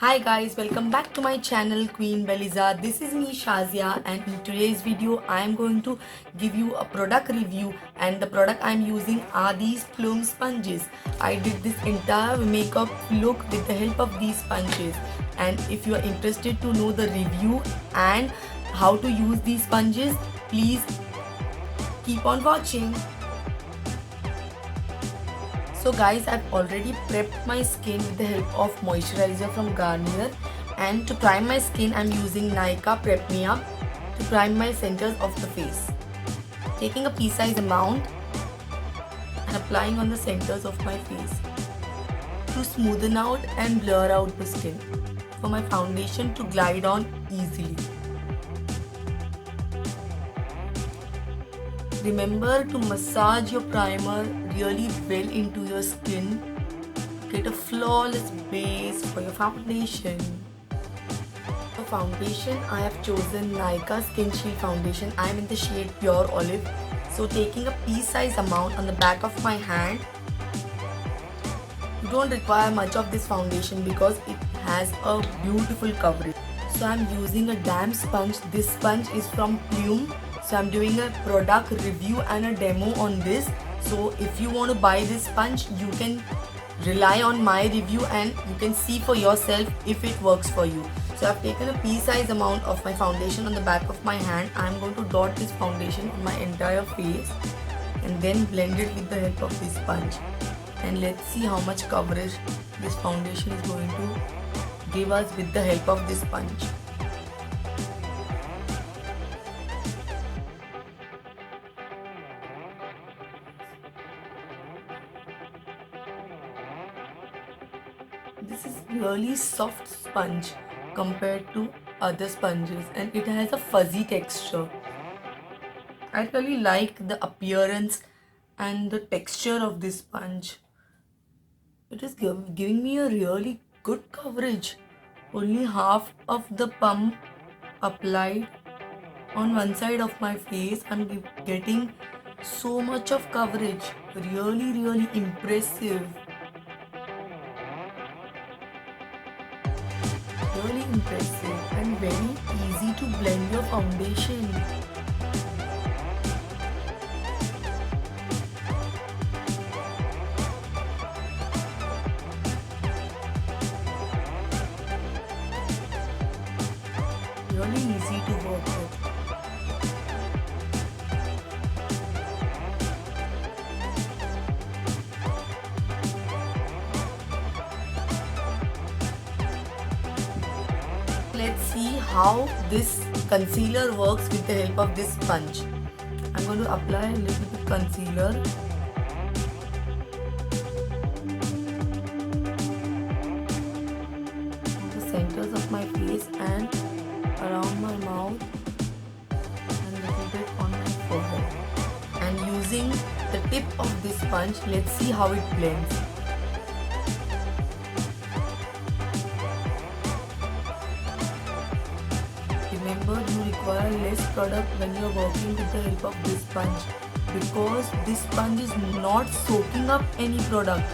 Hi guys, welcome back to my channel Queen Beliza. This is me Shazia, and in today's video I am going to give you a product review, and the product I am using are these plume sponges. I did this entire makeup look with the help of these sponges, and if you are interested to know the review and how to use these sponges, please keep on watching. So guys, I've already prepped my skin with the help of moisturizer from Garnier, and to prime my skin I'm using Nykaa Prep Me Up to prime my centers of the face. Taking a pea size amount and applying on the centers of my face to smoothen out and blur out the skin for my foundation to glide on easily. Remember to massage your primer really well into your skin. Get a flawless base for your foundation. For foundation, I have chosen Nykaa Skin Shield Foundation. I am in the shade Pure Olive. So taking a pea size amount on the back of my hand. You don't require much of this foundation because it has a beautiful coverage. So I am using a damp sponge. This sponge is from Plume. So I'm doing a product review and a demo on this. So if you want to buy this sponge, you can rely on my review and you can see for yourself if it works for you. So I've taken a pea size amount of my foundation on the back of my hand. I'm going to dot this foundation on my entire face and then blend it with the help of this sponge. And let's see how much coverage this foundation is going to give us with the help of this sponge. This is really soft sponge compared to other sponges, and it has a fuzzy texture. I really like the appearance and the texture of this sponge. It is giving me a really good coverage. Only half of the pump applied on one side of my face. I'm getting so much of coverage. Really impressive. Really impressive and very easy to blend your foundation. Really easy to work with. Let's see how this concealer works with the help of this sponge. I'm going to apply a little bit concealer. On the centers of my face and around my mouth and a little bit on my forehead. And using the tip of this sponge, let's see how it blends. Remember, you require less product when you are working with the help of this sponge because this sponge is not soaking up any product.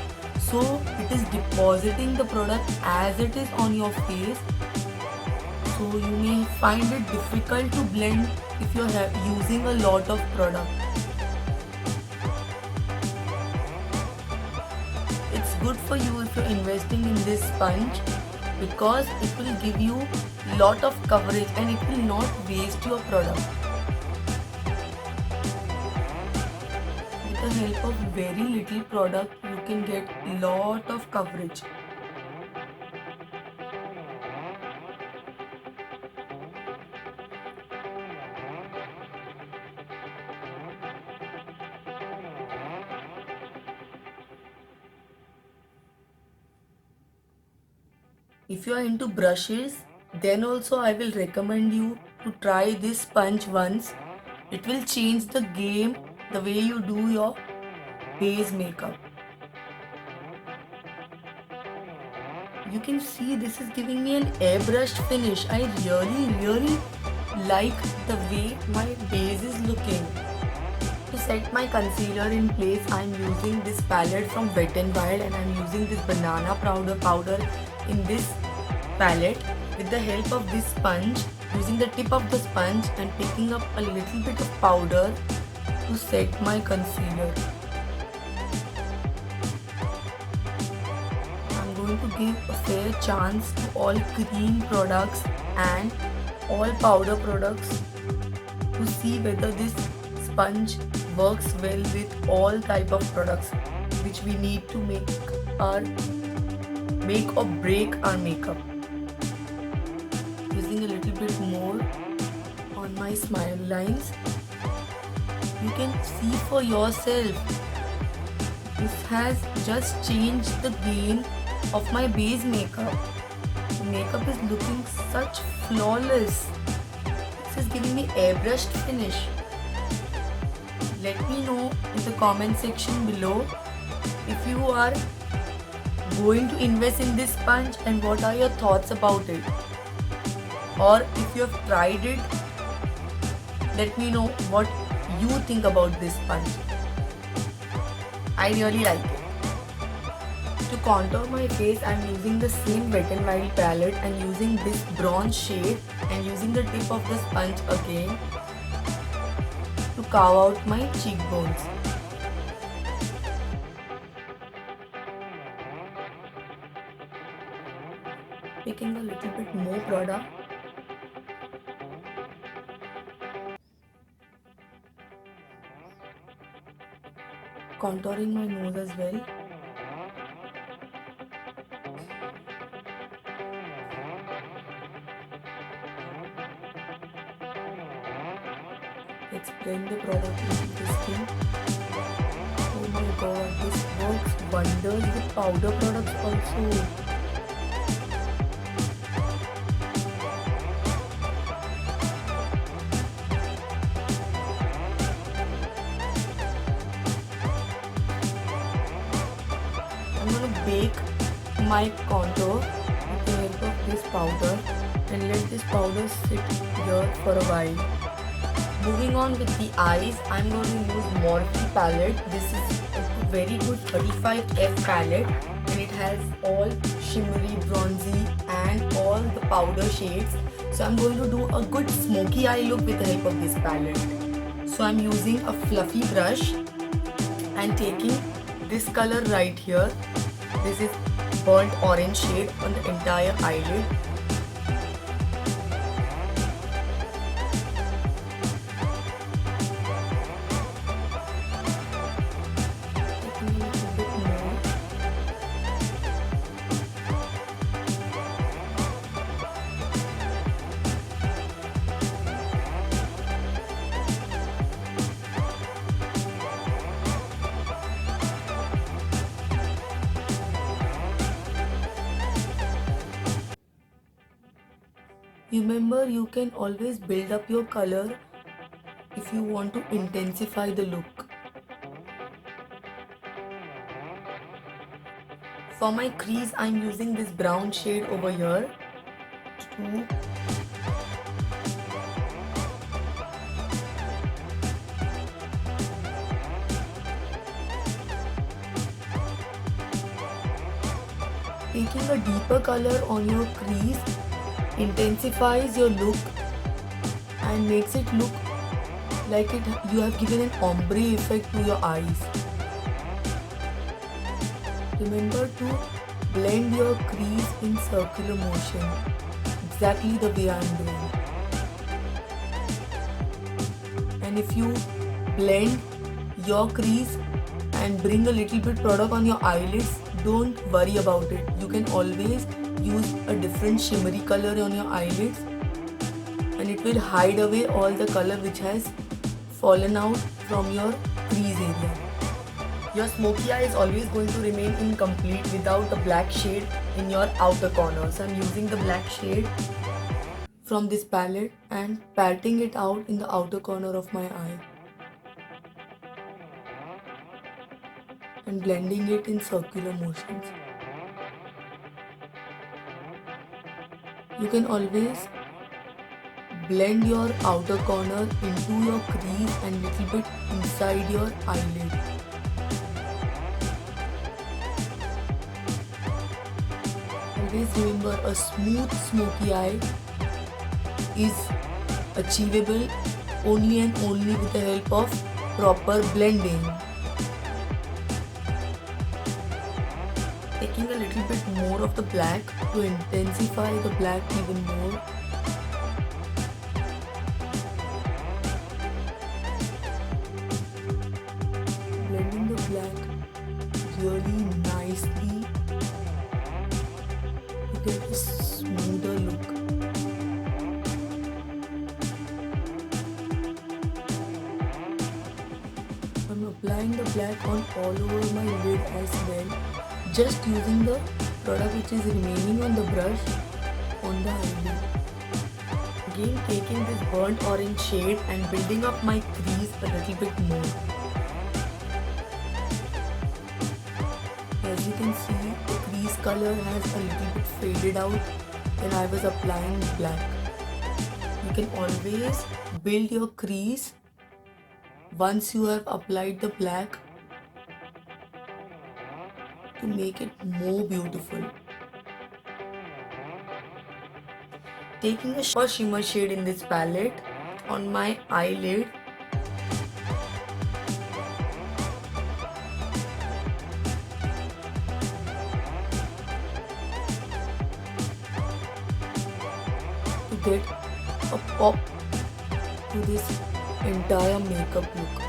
So it is depositing the product as it is on your face. So you may find it difficult to blend if you are using a lot of product. It's good for you if you're investing in this sponge because it will give you lot of coverage and it will not waste your product. With the help of very little product, you can get lot of coverage. If you are into brushes, then also I will recommend you to try this sponge once. It will change the game, the way you do your base makeup. You can see this is giving me an airbrushed finish. I really like the way my base is looking. To set my concealer in place, I am using this palette from Wet n Wild and I am using this banana powder in this palette with the help of this sponge, using the tip of the sponge and picking up a little bit of powder to set my concealer. I'm going to give a fair chance to all cream products and all powder products to see whether this sponge works well with all type of products which we need to make or break our makeup. Using a little bit more on my smile lines. You can see for yourself. This has just changed the game of my base makeup. The makeup is looking such flawless. This is giving me airbrushed finish. Let me know in the comment section below if you are going to invest in this sponge and what are your thoughts about it. Or if you have tried it, let me know what you think about this sponge. I really like it. To contour my face, I am using the same Wet n Wild palette and using this bronze shade and using the tip of the sponge again to carve out my cheekbones. Picking a little bit more product. Contouring my nose as well. Let's blend the product into the skin. Oh my god, this works wonders with powder products also. I'm going to bake my contour with the help of this powder and let this powder sit here for a while. Moving on with the eyes, I'm going to use Morphe palette. This is a very good 35F palette and it has all shimmery, bronzy and all the powder shades. So I'm going to do a good smoky eye look with the help of this palette. So I'm using a fluffy brush and taking this color right here. This is burnt orange shade on the entire eyelid. Remember, you can always build up your color if you want to intensify the look. For my crease, I'm using this brown shade over here to taking a deeper color on your crease intensifies your look and makes it look like you have given an ombre effect to your eyes. Remember to blend your crease in circular motion, exactly the way I am doing. And if you blend your crease and bring a little bit product on your eyelids, don't worry about it. You can always use a different shimmery color on your eyelids and it will hide away all the color which has fallen out from your crease area. Your smoky eye is always going to remain incomplete without the black shade in your outer corner. So I'm using the black shade from this palette and patting it out in the outer corner of my eye and blending it in circular motions. You can always blend your outer corner into your crease and little bit inside your eyelid. I'll always remember a smooth smoky eye is achievable only and only with the help of proper blending. Taking a little bit more of the black to intensify the black even more. Blending the black really nicely to get a smoother look. I'm applying the black on all over my lid as well, just using the product which is remaining on the brush on the eyelid. Again taking this burnt orange shade and building up my crease a little bit more. As you can see, the crease color has a little bit faded out when I was applying black. You can always build your crease once you have applied the black to make it more beautiful. Taking a shimmer shade in this palette on my eyelid. To get a pop to this entire makeup look.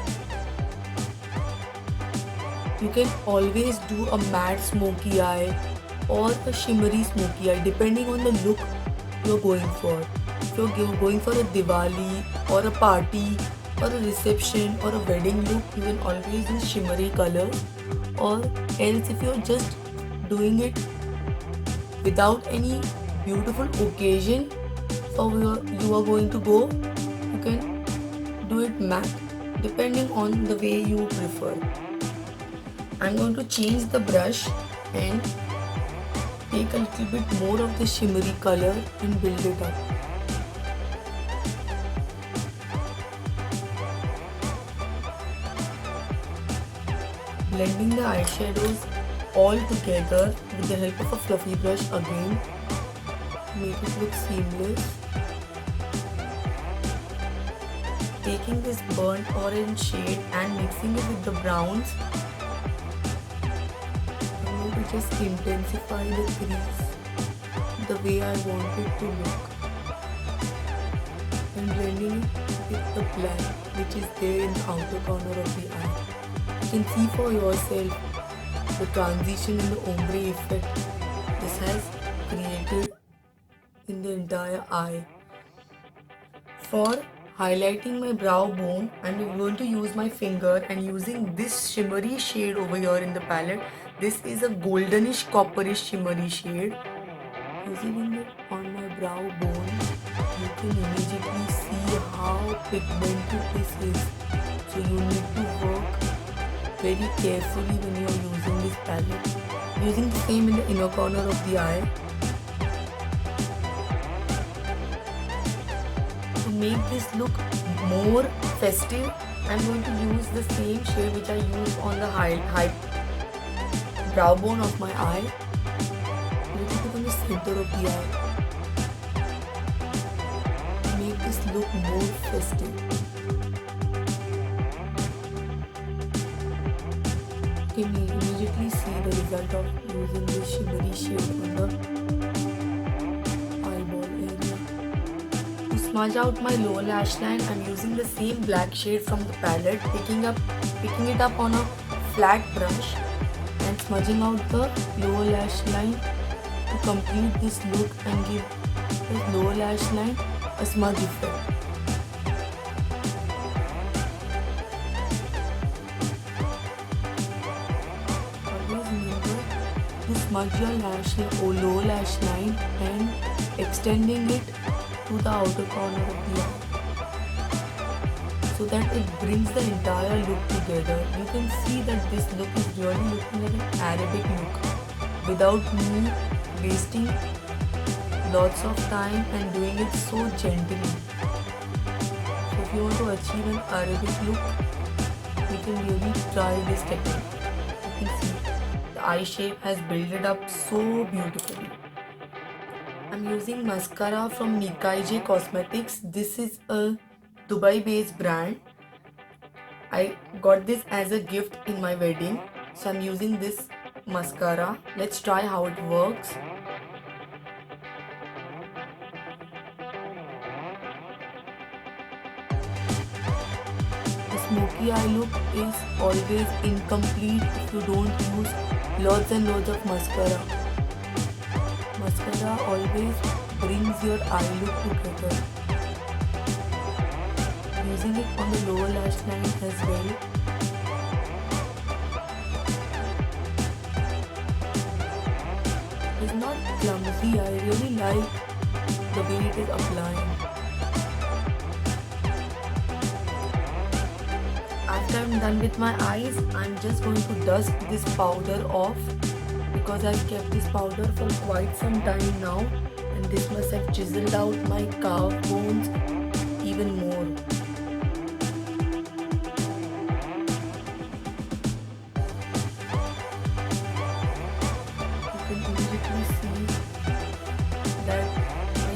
You can always do a matte smoky eye or a shimmery smoky eye depending on the look you're going for. If you're going for a Diwali or a party or a reception or a wedding look, you can always use shimmery color, or else if you're just doing it without any beautiful occasion for where you are going to go, you can do it matte depending on the way you prefer. I'm going to change the brush and take a little bit more of the shimmery color and build it up. Blending the eyeshadows all together with the help of a fluffy brush again to make it look seamless. Taking this burnt orange shade and mixing it with the browns, just intensify the crease the way I want it to look, and blending it with the black which is there in the outer corner of the eye. You can see for yourself the transition in the ombre effect this has created in the entire eye. For highlighting my brow bone, I'm going to use my finger and using this shimmery shade over here in the palette. This is a goldenish copperish shimmery shade. Using it on my brow bone, you can immediately see how pigmented this is. So you need to work very carefully when you are using this palette. Using the same in the inner corner of the eye. To make this look more festive, I'm going to use the same shade which I used on the high brow bone of my eye, a little bit on the center of the eye, to make this look more festive. You can immediately see the result of using this shimmery shade on the eyeball area. To smudge out my lower lash line, I'm using the same black shade from the palette, picking it up on a flat brush and smudging out the lower lash line to complete this look and give this lower lash line a smudge effect. Always remember to smudge your lower lash line and extending it to the outer corner of the eye, so that it brings the entire look together. You can see that this look is really looking like an Arabic look without me wasting lots of time and doing it so gently. So if you want to achieve an Arabic look, you can really try this technique. You can see the eye shape has built it up so beautifully. I'm using mascara from Nikaije Cosmetics. This is a Dubai based brand. I got this as a gift in my wedding. So I'm using this mascara. Let's try how it works. The smoky eye look is always incomplete if you don't use lots and lots of mascara. Mascara always brings your eye look together. Using it on the lower lash line as well. It's not clumsy. I really like the way it is applying. After I'm done with my eyes, I'm just going to dust this powder off because I've kept this powder for quite some time now, and this must have chiseled out my calf bones even more. You can immediately see that my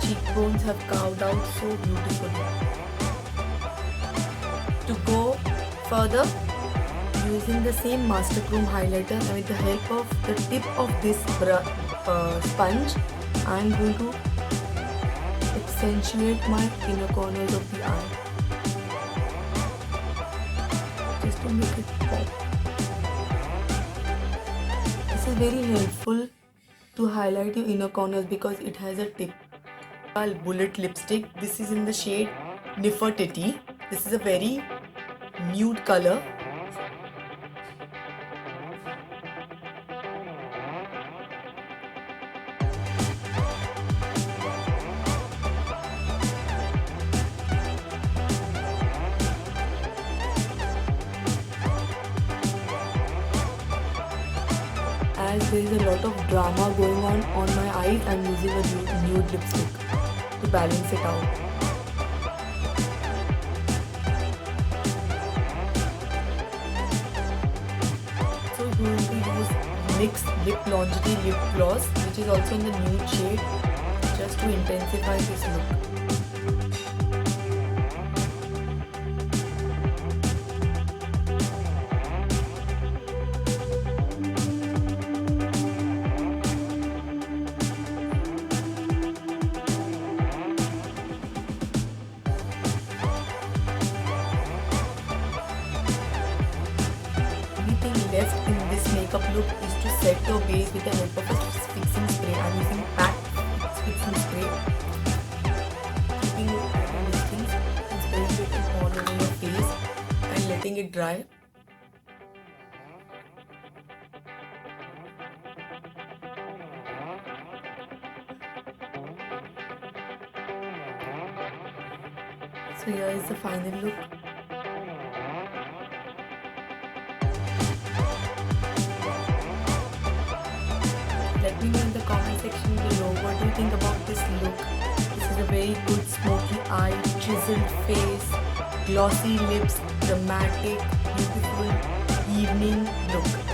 cheekbones have carved out so beautifully. To go further, using the same Master Chrome highlighter and with the help of the tip of this sponge, I am going to accentuate my inner corners of the eye just to make it pop. This is very helpful to highlight your inner corners because it has a tip. Bullet lipstick. This is in the shade Nefertiti. This is a very nude color. As there is a lot of drama going on my eyes, I am using a nude lipstick to balance it out. So I'm going to use NYX Lip Longevity Lip Gloss, which is also in the nude shade, just to intensify this look. Left in this makeup look is to set your base with the help of a fixing spray. I'm using PAC fixing spray, keeping it at a distance and spraying it all over your face and letting it dry. So here is the final look. Let me know in the comment section below what do you think about this look. This is a very good smoky eye, chiseled face, glossy lips, dramatic, beautiful evening look.